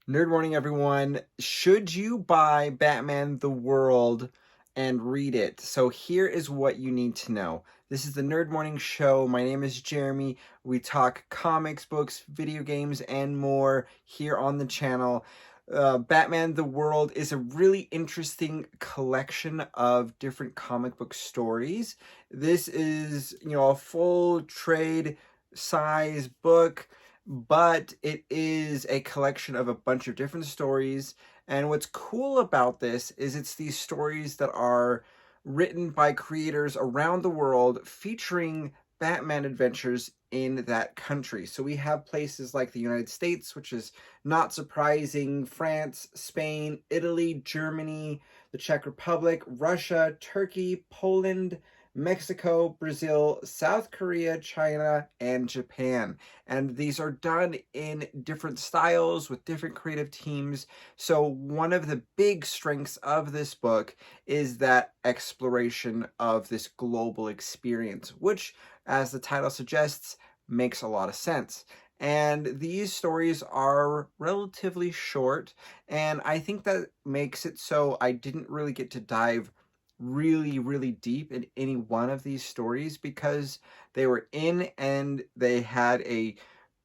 Nerd morning, everyone. Should you buy Batman the World and read it? So here is what you need to know. This is the Nerd Morning Show. My name is Jeremy. We talk comics, books, video games, and more here on the channel. Batman the World is a really interesting collection of different comic book stories. This is, a full trade size book, but it is a collection of a bunch of different stories. And what's cool about this is it's these stories that are written by creators around the world featuring Batman adventures in that country. So we have places like the United States, which is not surprising, France, Spain, Italy, Germany, the Czech Republic, Russia, Turkey, Poland, Mexico, Brazil, South Korea, China, and Japan. And these are done in different styles with different creative teams. So one of the big strengths of this book is that exploration of this global experience, which, as the title suggests, makes a lot of sense. And these stories are relatively short, and I think that makes it so I didn't really get to dive really deep in any one of these stories because they were in and they had a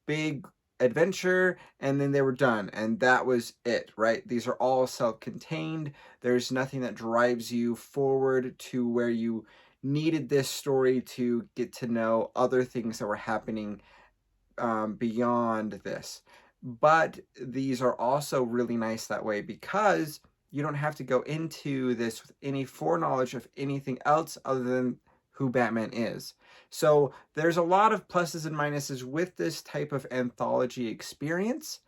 big adventure and then they were done and that was it, right? These are all self-contained. There's nothing that drives you forward to where you needed this story to get to know other things that were happening beyond this. But these are also really nice that way because you don't have to go into this with any foreknowledge of anything else other than who Batman is. So there's a lot of pluses and minuses with this type of anthology experience.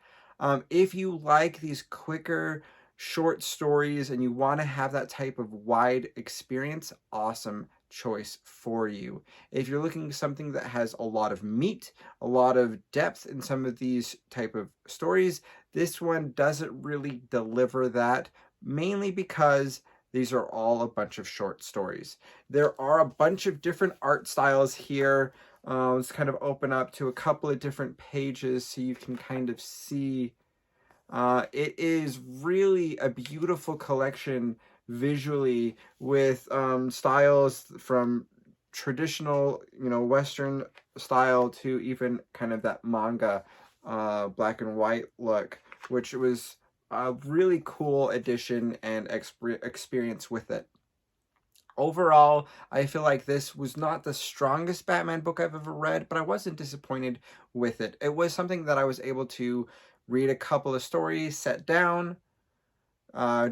If you like these quicker, short stories and you want to have that type of wide experience, awesome choice for you. If you're looking for something that has a lot of meat, a lot of depth in some of these type of stories, this one doesn't really deliver that, mainly because these are all a bunch of short stories. There are a bunch of different art styles here. Let's kind of open up to a couple of different pages so you can kind of see. It is really a beautiful collection visually with styles from traditional, Western style to even kind of that manga black and white look, which was a really cool addition and experience with it. Overall, I feel like this was not the strongest Batman book I've ever read, but I wasn't disappointed with it. It was something that I was able to read a couple of stories, set down,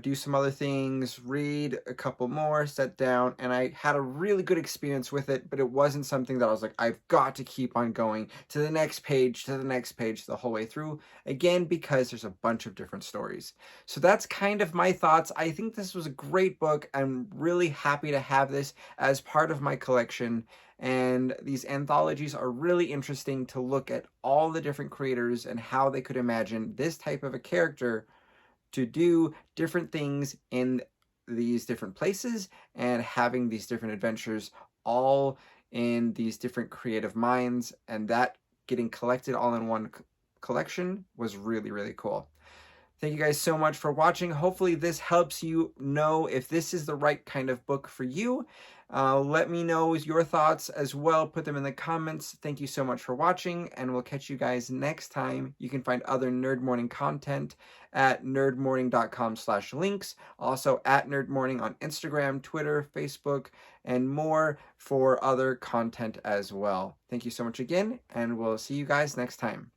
do some other things, read a couple more, sit down, and I had a really good experience with it, but it wasn't something that I was like, I've got to keep on going to the next page, to the next page, the whole way through, again, because there's a bunch of different stories. So that's kind of my thoughts. I think this was a great book. I'm really happy to have this as part of my collection, and these anthologies are really interesting to look at all the different creators and how they could imagine this type of a character to do different things in these different places and having these different adventures all in these different creative minds, and that getting collected all in one collection was really cool. Thank you guys so much for watching. Hopefully this helps you know if this is the right kind of book for you. Let me know your thoughts as well. Put them in the comments. Thank you so much for watching, and we'll catch you guys next time. You can find other Nerd Morning content at nerdmorning.com/links. Also at Nerd Morning on Instagram, Twitter, Facebook, and more for other content as well. Thank you so much again, and we'll see you guys next time.